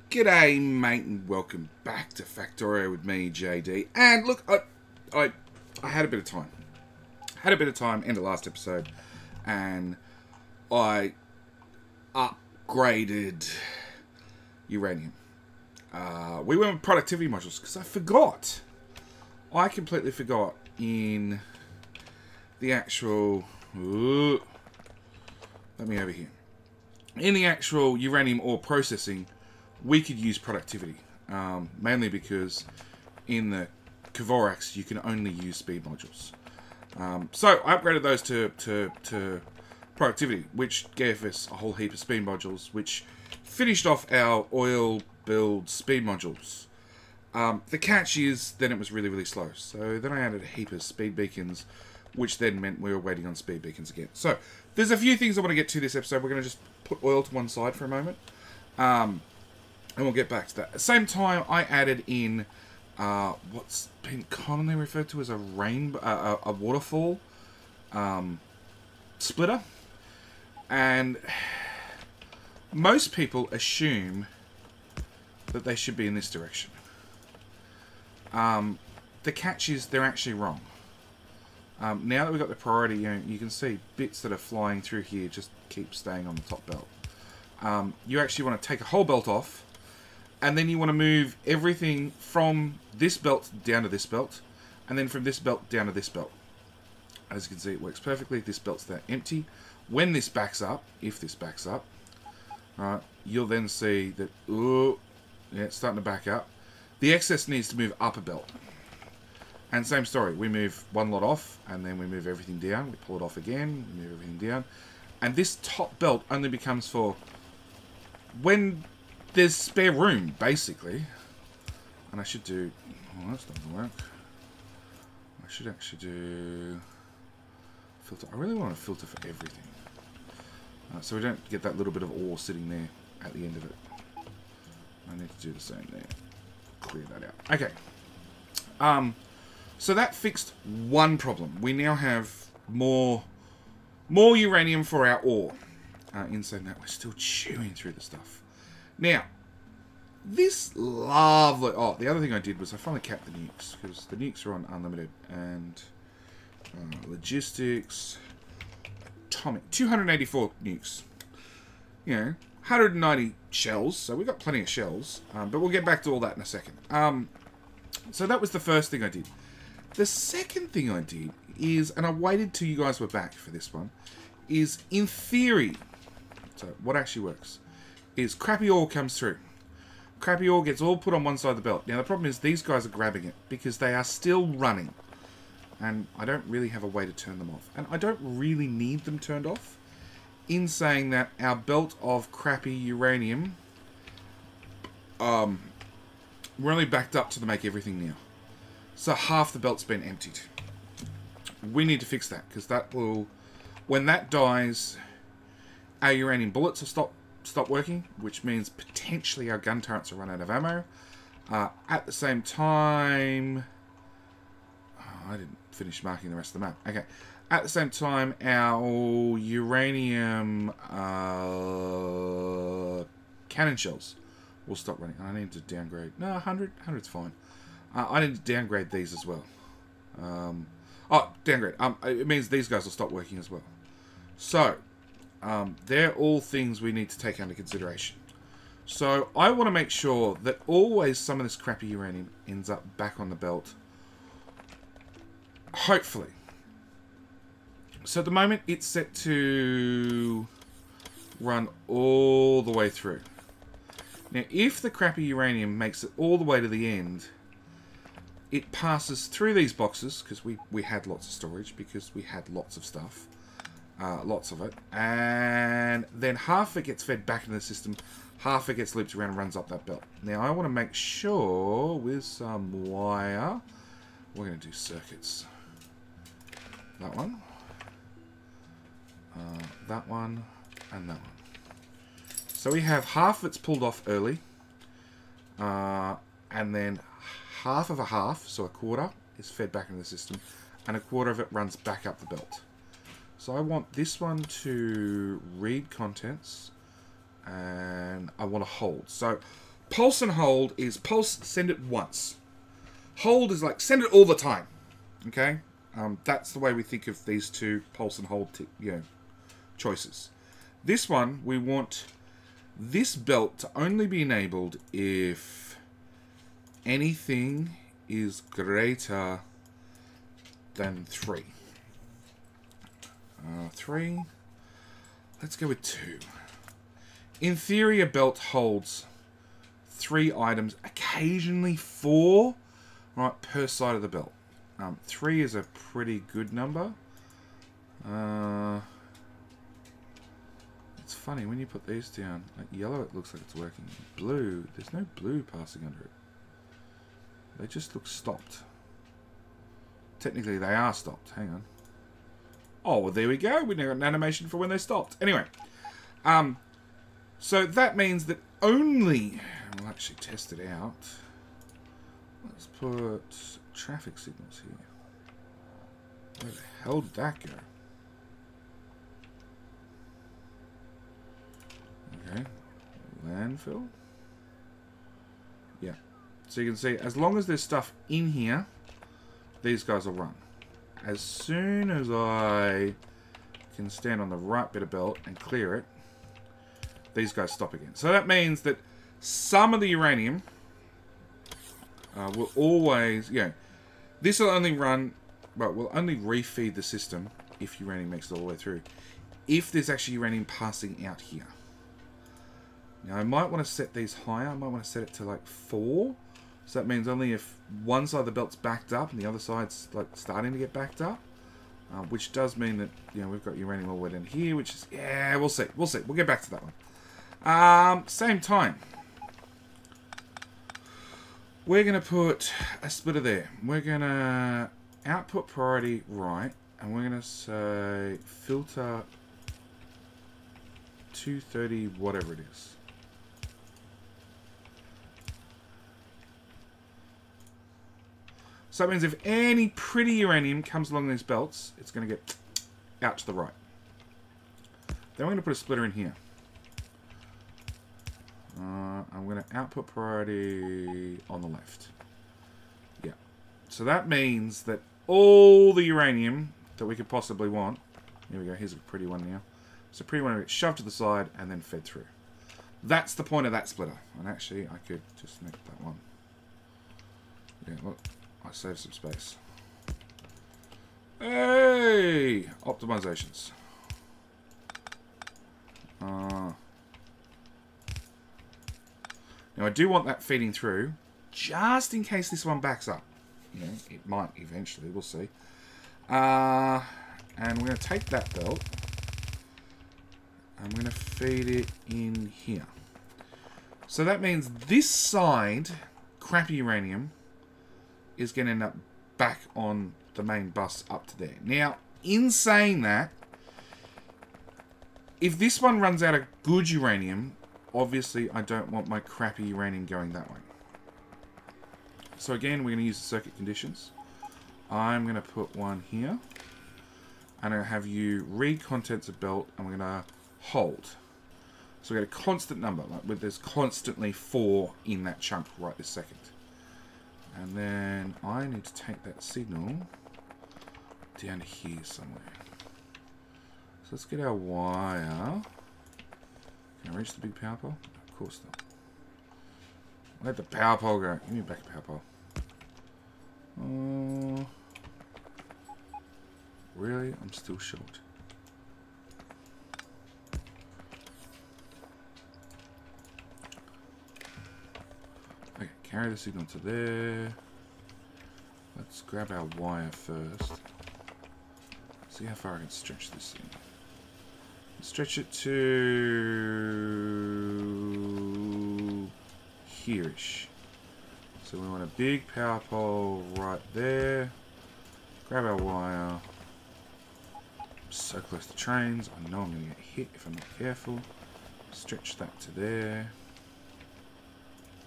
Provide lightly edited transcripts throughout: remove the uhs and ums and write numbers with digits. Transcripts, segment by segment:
G'day mate and welcome back to Factorio with me, JD. And look, I had a bit of time. End of last episode, and I upgraded Uranium. We went with productivity modules because I completely forgot in the actual... let me over here. In the actual uranium ore processing, we could use productivity, mainly because in the Dvorak's you can only use speed modules. So I upgraded those to productivity, which gave us a whole heap of speed modules, which finished off our oil build speed modules. The catch is then it was really, really slow. So then I added a heap of speed beacons, which then meant we were waiting on speed beacons again. So there's a few things I want to get to this episode. We're going to just put oil to one side for a moment. And we'll get back to that. At the same time, I added in what's been commonly referred to as a rainbow, a waterfall splitter. And most people assume that they should be in this direction. The catch is they're actually wrong. Now that we've got the priority, you can see bits that are flying through here just keep staying on the top belt. You actually want to take a whole belt off, and then you want to move everything from this belt down to this belt, and then from this belt down to this belt. As you can see, it works perfectly. This belt's there empty. When this backs up, if this backs up, right, you'll then see that, yeah, it's starting to back up. The excess needs to move up a belt. And same story, we move one lot off, and then we move everything down. We pull it off again, we move everything down. And this top belt only becomes for when there's spare room, basically. And I should do... oh, that's not going to work. I should actually do... filter. I really want to filter for everything. So we don't get that little bit of ore sitting there at the end of it. I need to do the same there. Clear that out. Okay. So that fixed one problem. We now have more uranium for our ore. In saying that, we're still chewing through the stuff. Now, this lovely... oh, the other thing I did was I finally capped the nukes, because the nukes are on unlimited. And logistics, atomic, 284 nukes. You know, 190 shells, so we've got plenty of shells. But we'll get back to all that in a second. So that was the first thing I did. The second thing I did is, and I waited till you guys were back for this one, is in theory, so what actually works, is crappy ore comes through. Crappy ore gets all put on one side of the belt. Now the problem is these guys are grabbing it because they are still running. And I don't really have a way to turn them off. And I don't really need them turned off. In saying that our belt of crappy uranium, we're only backed up to make everything now. So half the belt's been emptied. We need to fix that, because that will... when that dies, our uranium bullets will stop working, which means potentially our gun turrets will run out of ammo. At the same time... oh, I didn't finish marking the rest of the map. Okay. At the same time, our uranium cannon shells will stop running. I need to downgrade. No, 100. 100's fine. I need to downgrade these as well. Oh, downgrade. It means these guys will stop working as well. So, they're all things we need to take under consideration. So, I want to make sure that always some of this crappy uranium ends up back on the belt. Hopefully. So, at the moment, it's set to run all the way through. Now, if the crappy uranium makes it all the way to the end... it passes through these boxes, because we had lots of storage, because we had lots of stuff. Lots of it. And then half it gets fed back into the system, half it gets looped around and runs up that belt. Now, I want to make sure, with some wire, we're going to do circuits. That one. That one. And that one. So we have half that's pulled off early. And then... half of a half, so a quarter, is fed back into the system, and a quarter of it runs back up the belt. So I want this one to read contents, and I want to hold. So Pulse and hold is pulse, send it once. Hold is like, send it all the time. Okay? That's the way we think of these two pulse and hold choices. This one, we want this belt to only be enabled if anything is greater than 3. 3. Let's go with 2. In theory, a belt holds 3 items, occasionally 4, right, per side of the belt. 3 is a pretty good number. It's funny, when you put these down, like yellow it looks like it's working. Blue, there's no blue passing under it. They just look stopped. Technically they are stopped, hang on. Oh, well there we go, we now got an animation for when they're stopped. Anyway, so that means that only, we'll actually test it out. Let's put traffic signals here. Where the hell did that go? Okay, landfill. Yeah, so you can see as long as there's stuff in here, these guys will run. As soon as I can stand on the right bit of belt and clear it, these guys stop again. So that means that some of the uranium will always, this will only run, well, will only refeed the system if uranium makes it all the way through. If there's actually uranium passing out here. Now I might want to set these higher. I might want to set it to like 4. So that means only if one side of the belt's backed up and the other side's like starting to get backed up. Which does mean that, we've got uranium all the way down here, which is, yeah, we'll see. We'll see. We'll get back to that one. Same time. We're going to put a splitter there. We're going to output priority right. And we're going to say filter 230, whatever it is. So that means if any pretty uranium comes along these belts, it's going to get out to the right. Then we're going to put a splitter in here. I'm going to output priority on the left. Yeah. So that means that all the uranium that we could possibly want, here we go, here's a pretty one now. So pretty one gets shoved to the side and then fed through. That's the point of that splitter. And actually, I could just make that one. Yeah, look. I saved some space. Hey! Optimizations. Now I do want that feeding through, just in case this one backs up. It might eventually, we'll see. And we're going to take that belt. I'm going to feed it in here. So that means this side, crappy uranium, is going to end up back on the main bus up to there. Now, in saying that, if this one runs out of good uranium, obviously I don't want my crappy uranium going that way. So again, we're going to use the circuit conditions. I'm going to put one here. And I'm going to have you read contents of belt, and we're going to hold. So we get a constant number, like with there's constantly 4 in that chunk right this second. And then I need to take that signal down here somewhere. So let's get our wire. Can I reach the big power pole? Of course not. Where'd the power pole go? Give me back a power pole. Really? I'm still short. Okay, carry the signal to there. Let's grab our wire first. See how far I can stretch this thing. Stretch it to here-ish. So we want a big power pole right there. Grab our wire. So close to trains. I know I'm going to get hit if I'm not careful. Stretch that to there.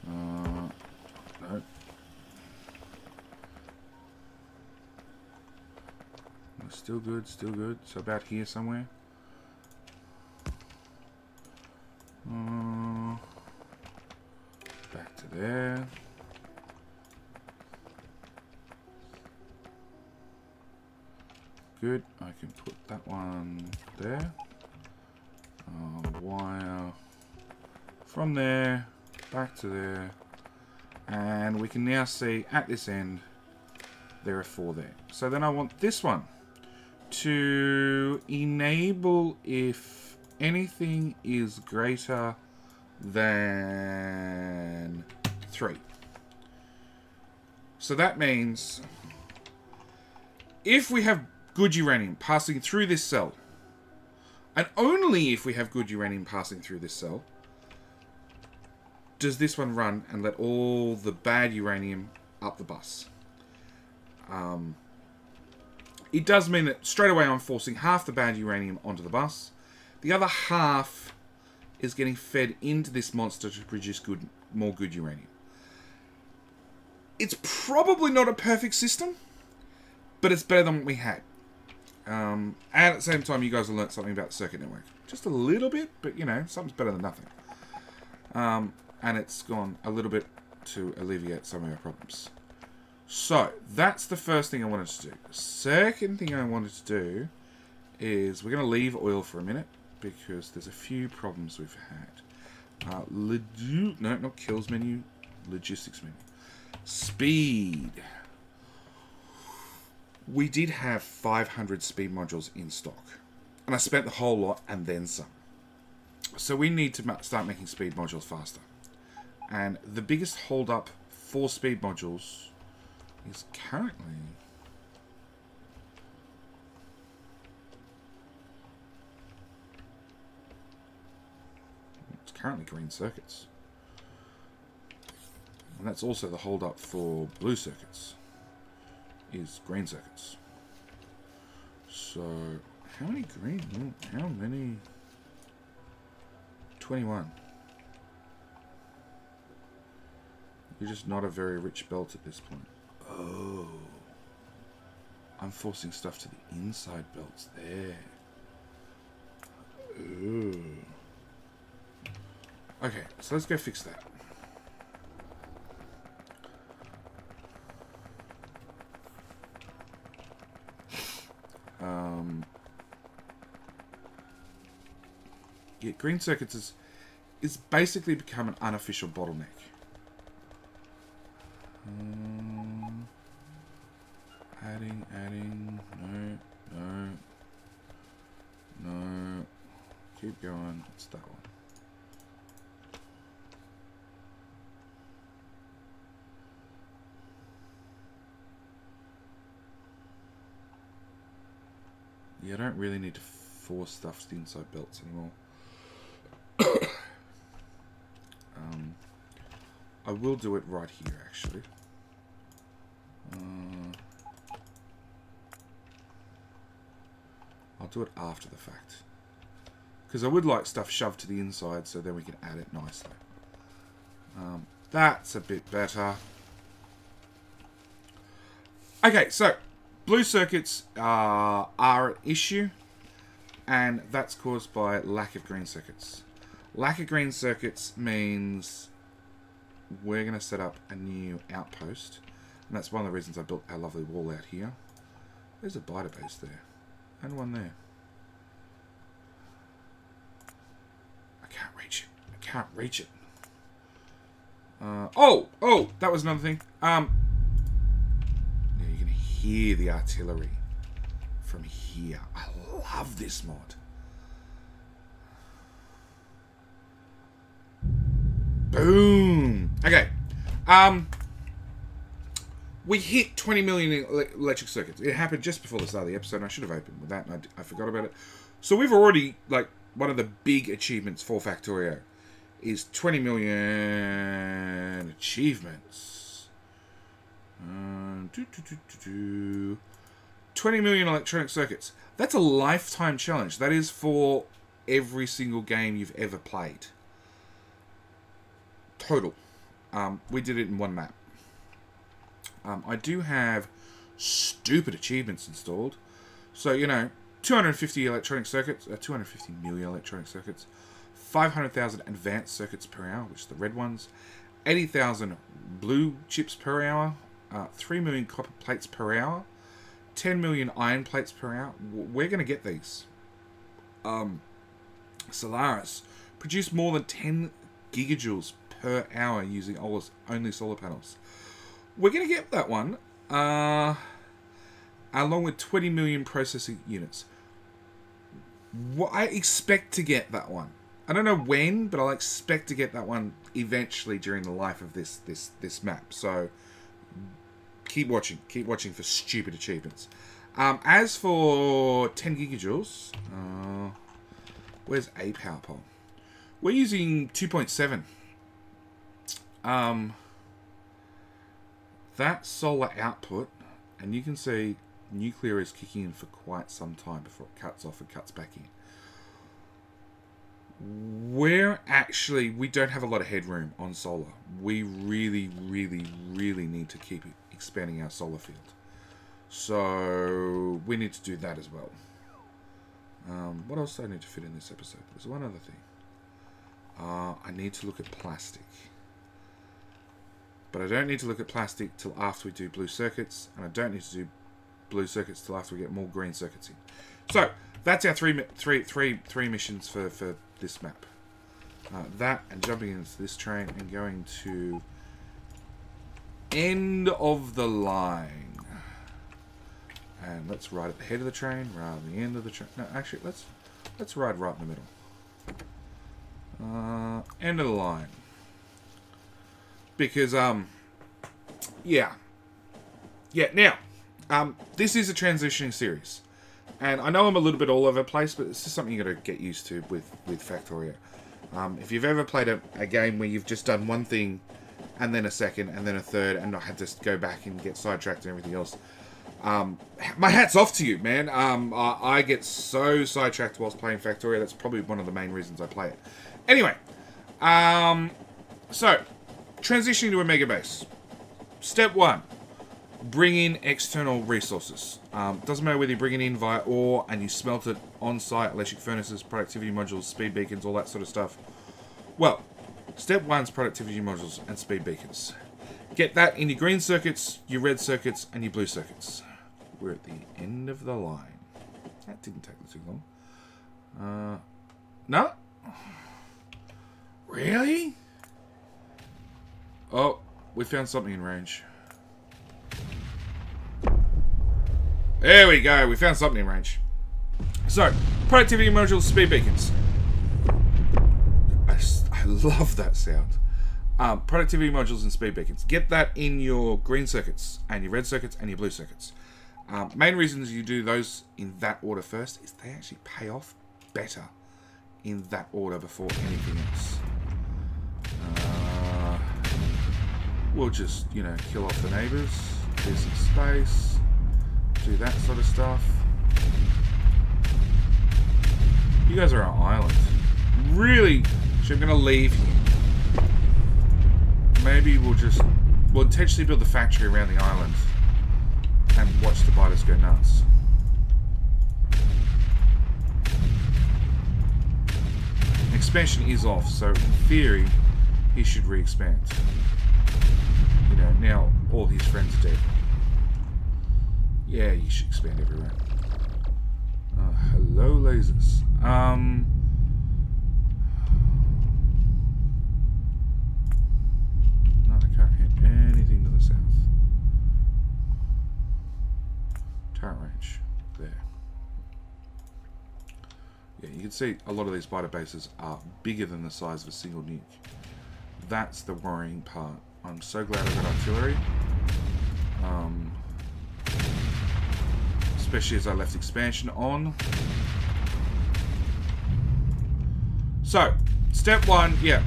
No. Still good, still good. So about here somewhere. Back to there. Good. I can put that one there. Wire from there back to there, and we can now see at this end there are 4 there. So then I want this one to enable if anything is greater than 3. So that means if we have good uranium passing through this cell, and only if we have good uranium passing through this cell, does this one run and let all the bad uranium up the bus. It does mean that straight away I'm forcing half the bad uranium onto the bus. The other half is getting fed into this monster to produce more good uranium. It's probably not a perfect system, but it's better than what we had. And at the same time, you guys will learn something about the circuit network. Just a little bit, but you know, something's better than nothing. And it's gone a little bit to alleviate some of our problems. So, that's the first thing I wanted to do. The second thing I wanted to do is we're going to leave oil for a minute because there's a few problems we've had. No, not kills menu, logistics menu. Speed. We did have 500 speed modules in stock. And I spent the whole lot and then some. So we need to start making speed modules faster. And the biggest hold up for speed modules is currently... It's currently green circuits. And that's also the hold up for blue circuits. Is green circuits. So, how many green? How many? 21. You're just not a very rich belt at this point. Oh. I'm forcing stuff to the inside belts there. Ooh. Okay, so let's go fix that. Yeah, green circuits is basically become an unofficial bottleneck. Adding, no, keep going, it's that one. Yeah, I don't really need to force stuff to the inside belts anymore. I will do it right here, actually. I'll do it after the fact. Because I would like stuff shoved to the inside so then we can add it nicely. That's a bit better. Okay, so blue circuits are an issue, and that's caused by lack of green circuits. Lack of green circuits means we're going to set up a new outpost, and that's one of the reasons I built our lovely wall out here. There's a biter base there, and one there. I can't reach it. I can't reach it. Oh, that was another thing. Yeah, you can hear the artillery from here. I love this mod. Boom. Okay. We hit 20 million electric circuits. It happened just before the start of the episode, and I should have opened with that, and I forgot about it. So we've already, like, one of the big achievements for Factorio is 20 million achievements. 20 million electronic circuits. That's a lifetime challenge. That is for every single game you've ever played. Total. We did it in one map. I do have stupid achievements installed. So, you know, 250 electronic circuits, 250 million electronic circuits, 500,000 advanced circuits per hour, which are the red ones, 80,000 blue chips per hour, 3 million copper plates per hour, 10 million iron plates per hour. We're going to get these. Solaris produce more than 10 gigajoules per hour using only solar panels. We're going to get that one, along with 20 million processing units. I expect to get that one. I don't know when, but I'll expect to get that one eventually during the life of this map. So keep watching for stupid achievements. As for 10 gigajoules, where's a power pole? We're using 2.7. That solar output, and you can see nuclear is kicking in for quite some time before it cuts off and cuts back in. We don't have a lot of headroom on solar. We really, really, really need to keep expanding our solar field. So we need to do that as well. What else do I need to fit in this episode? There's one other thing. I need to look at plastic. But I don't need to look at plastic till after we do blue circuits, and I don't need to do blue circuits till after we get more green circuits in. So that's our three missions for this map. That and jumping into this train and going to end of the line. And let's ride at the head of the train rather than the end of the train. No, actually, let's ride right in the middle. End of the line. Because, yeah. Now, this is a transitioning series. And I know I'm a little bit all over the place, but it's just something you've got to get used to with Factorio. If you've ever played a game where you've just done one thing, and then a second, and then a third, and not had to go back and get sidetracked and everything else, my hat's off to you, man. I get so sidetracked whilst playing Factorio. That's probably one of the main reasons I play it. Anyway, so, transitioning to a megabase. Step 1. Bring in external resources. Doesn't matter whether you bring it in via ore and you smelt it on-site, electric furnaces, productivity modules, speed beacons, all that sort of stuff. Well, step 1 is productivity modules and speed beacons. Get that in your green circuits, your red circuits, and your blue circuits. We're at the end of the line. That didn't take too long. No? Really? Oh, we found something in range. There we go, we found something in range. So, productivity modules, speed beacons. I love that sound. Productivity modules and speed beacons. Get that in your green circuits, and your red circuits, and your blue circuits. Main reasons you do those in that order first is they actually pay off better in that order before anything else. We'll just, you know, kill off the neighbours, clear some space, do that sort of stuff. You guys are on an island. Really? So I'm going to leave here. Maybe we'll intentionally build the factory around the island and watch the biters go nuts. Expansion is off, so in theory, he should re-expand. You know, now all his friends are dead. Yeah, you should expand everywhere. Hello, lasers. No, I can't hit anything to the south. Turret range. There. Yeah, you can see a lot of these biter bases are bigger than the size of a single nuke. That's the worrying part. I'm so glad I got artillery. Especially as I left expansion on. So, step 1, yeah.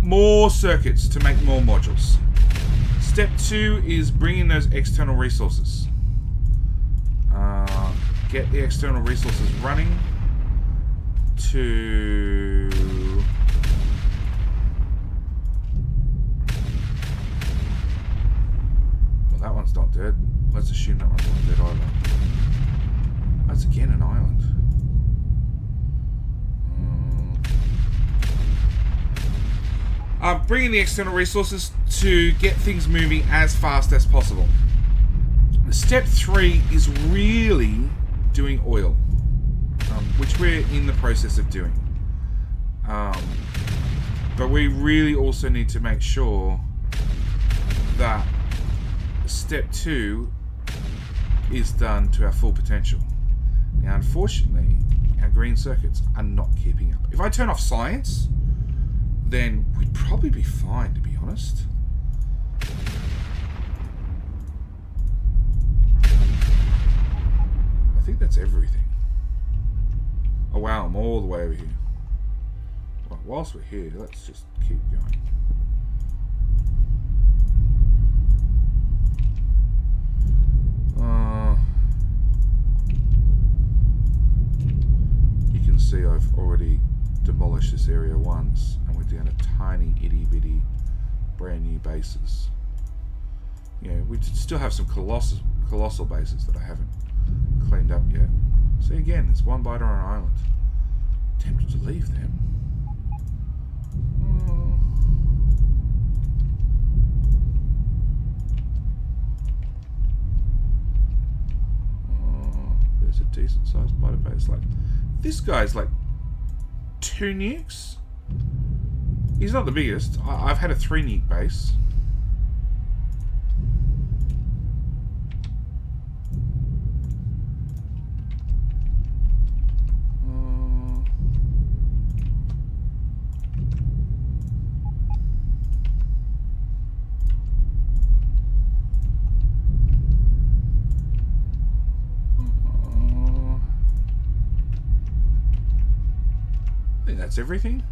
More circuits to make more modules. Step 2 is bringing those external resources. Get the external resources running to... Well, that one's not dead. Let's assume that one's not dead either. That's again an island. Bring in the external resources to get things moving as fast as possible. Step 3 is really doing oil, which we're in the process of doing. But we really also need to make sure that step 2 is done to our full potential. Now, unfortunately, our green circuits are not keeping up. If I turn off science, then we'd probably be fine, to be honest. I think that's everything. Oh wow, I'm all the way over here. Well, whilst we're here, let's just keep going. You can see I've already demolished this area once, and we're down a tiny itty-bitty brand new bases. Yeah, we still have some colossal bases that I haven't cleaned up yet. See, again, there's one biter on an island. Tempted to leave them. There's a decent sized biter base. Like, this guy's like 2 nukes. He's not the biggest. I've had a 3 nuke base. I think that's everything.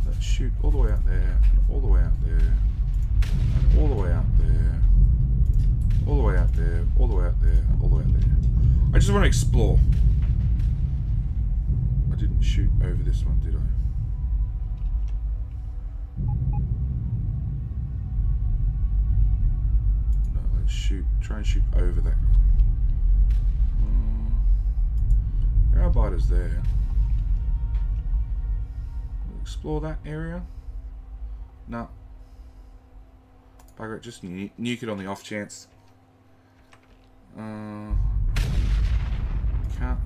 Let's shoot all the way out there, and all the way out there, and all the way out there, all the way out there, all the way out there, all the way out there. I just want to explore. I didn't shoot over this one, did I? No, let's shoot. Try and shoot over that one. There are biters there. We'll explore that area. No. Bugger it, just nuke it on the off chance. Can't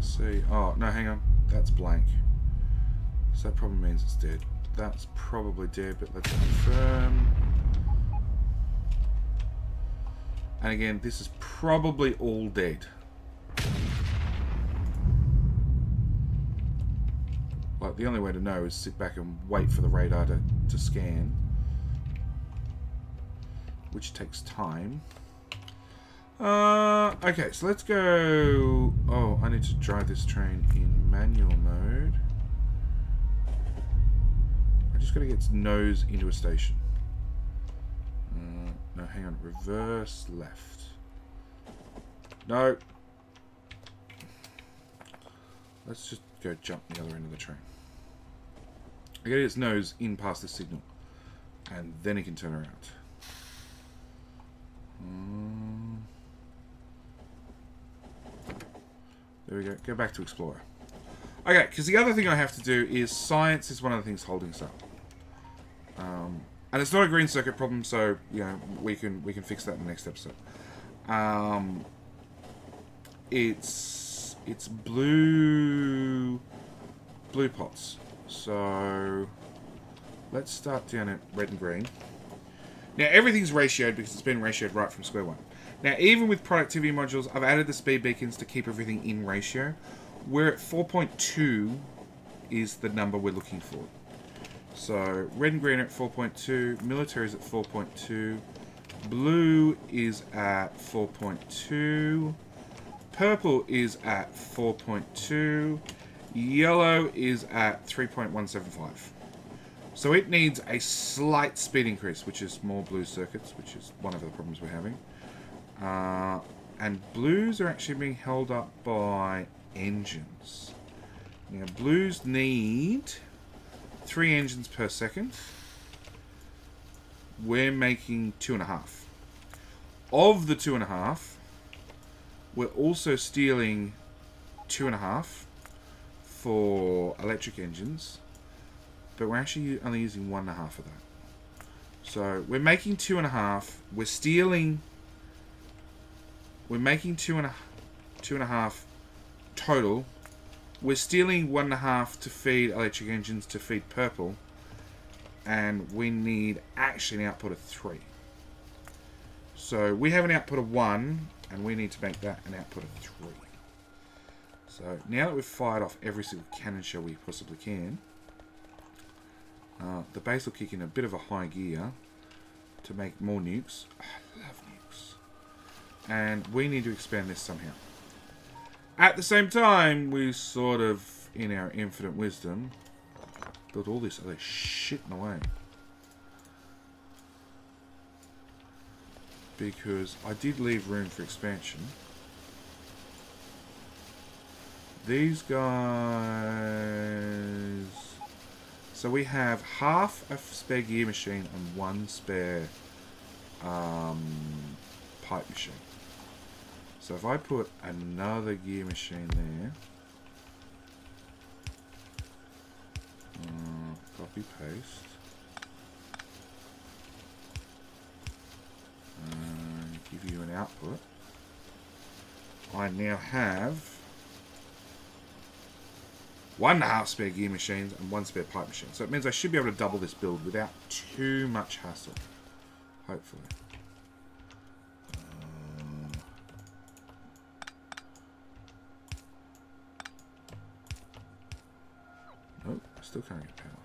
see. Oh, no, hang on. That's blank. So that probably means it's dead. That's probably dead, but let's confirm. And again, this is probably all dead. Like, the only way to know is sit back and wait for the radar to scan, which takes time. Okay, so let's go. Oh, I need to drive this train in manual mode. I just got to get its nose into a station. No, hang on. Reverse left. No. Let's just go jump the other end of the train. I get its nose in past the signal, and then it can turn around. There we go. Go back to Explorer. Okay, because the other thing I have to do is science is one of the things holding us up. And it's not a green circuit problem, so you know we can fix that in the next episode. It's blue pots. So let's start down at red and green. Now everything's ratioed because it's been ratioed right from square one. Now even with productivity modules, I've added the speed beacons to keep everything in ratio. We're at 4.2 is the number we're looking for. So red and green are at 4.2, military is at 4.2, blue is at 4.2, purple is at 4.2, yellow is at 3.175. So it needs a slight speed increase, which is more blue circuits, which is one of the problems we're having. And blues are actually being held up by engines. Now blues need 3 engines per second. We're making 2.5. Of the 2.5, we're also stealing 2.5 for electric engines, but we're actually only using 1.5 of that. So we're making 2.5. We're stealing. We're making 2.5 total. We're stealing 1.5 to feed electric engines to feed purple, and we need actually an output of 3. So we have an output of 1, and we need to make that an output of 3. So now that we've fired off every single cannon shell we possibly can, the base will kick in a bit of a high gear to make more nukes. I love nukes. And we need to expand this somehow. At the same time, we sort of, in our infinite wisdom, built all this other shit in the way. Because I did leave room for expansion. These guys... So we have half a spare gear machine and 1 spare pipe machine. So if I put another gear machine there, copy paste, and give you an output, I now have 1.5 spare gear machines and 1 spare pipe machine. So it means I should be able to double this build without too much hassle. Hopefully. Nope, I still can't get power.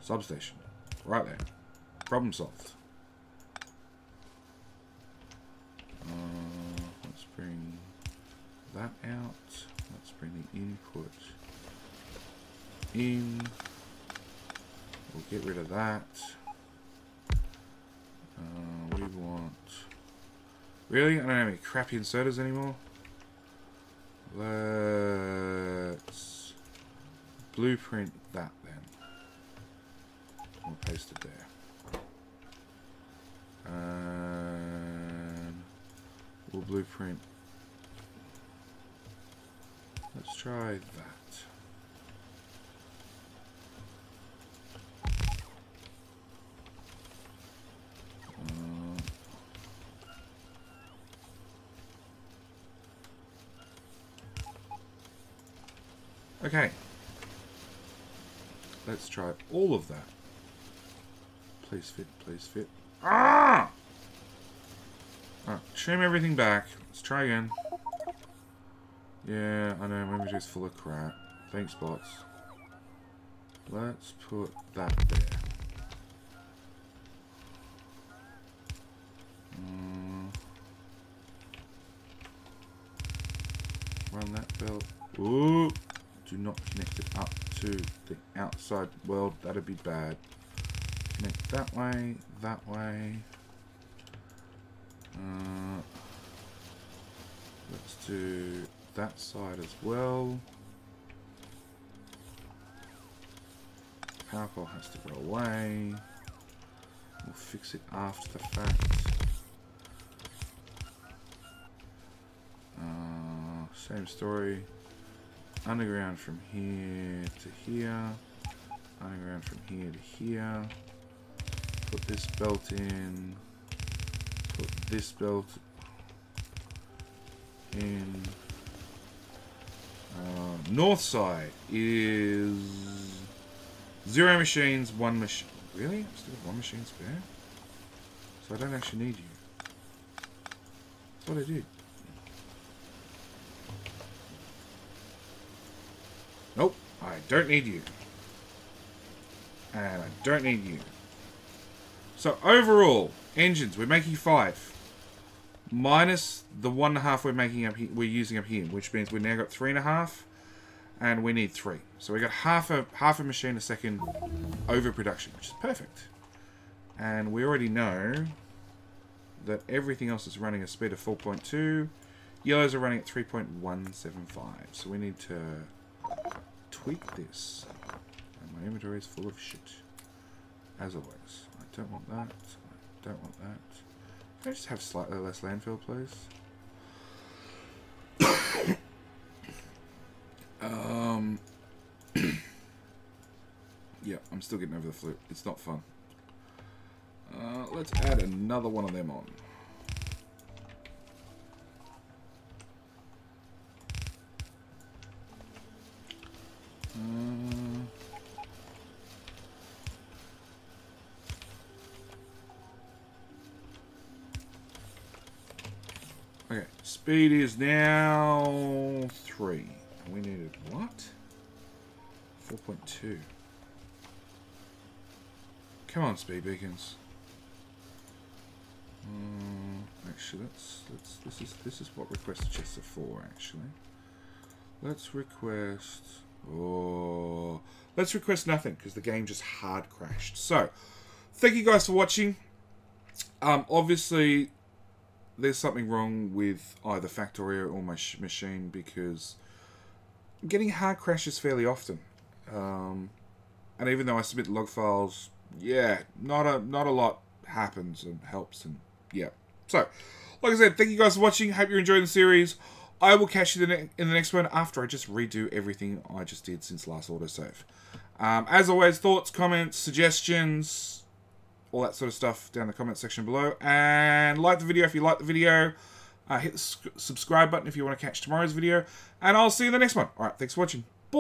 Substation. Right there. Problem solved. Let's bring that out. Let's bring the input in. We'll get rid of that. We want... Really? I don't have any crappy inserters anymore. Let's blueprint that then. We'll paste it there. And we'll blueprint. Let's try that. Okay. Let's try all of that. Please fit, please fit. Ah! Alright, trim everything back. Let's try again. Yeah, I know, my inventory's full of crap. Thanks, bots. Let's put that there. Run that belt. Ooh! Do not connect it up to the outside world. That'd be bad. Connect that way, that way. Let's do that side as well. Power pole has to go away. We'll fix it after the fact. Same story. Underground from here to here. Underground from here to here. Put this belt in. Put this belt in. North side is 0 machines, 1 machine. Really? I still have 1 machine spare? So I don't actually need you. That's what I did. Nope, I don't need you. And I don't need you. So overall, engines, we're making 5. Minus the 1.5 we're making up here, we're using up here, which means we've now got 3.5, and we need 3. So we got half a machine a second overproduction, which is perfect. And we already know that everything else is running a speed of 4.2. Yellows are running at 3.175. So we need to tweak this. And my inventory is full of shit. As always. I don't want that. I don't want that. Can I just have slightly less landfill, please? Yeah, I'm still getting over the flu. It's not fun. Let's add another one of them on. Okay, speed is now 3. We needed what? 4.2. Come on, speed beacons. Actually, this is what request chests are for. Actually, let's request. Oh, let's request nothing because the game just hard crashed. So, thank you guys for watching. Obviously, there's something wrong with either Factorio or my machine because I'm getting hard crashes fairly often. And even though I submit log files, yeah, not a lot happens and helps, and yeah. So, like I said, thank you guys for watching. Hope you're enjoying the series. I will catch you in the next one after I just redo everything I just did since last autosave. As always, thoughts, comments, suggestions, all that sort of stuff down in the comment section below. And like the video if you like the video. Hit the subscribe button if you want to catch tomorrow's video. And I'll see you in the next one. Alright, thanks for watching.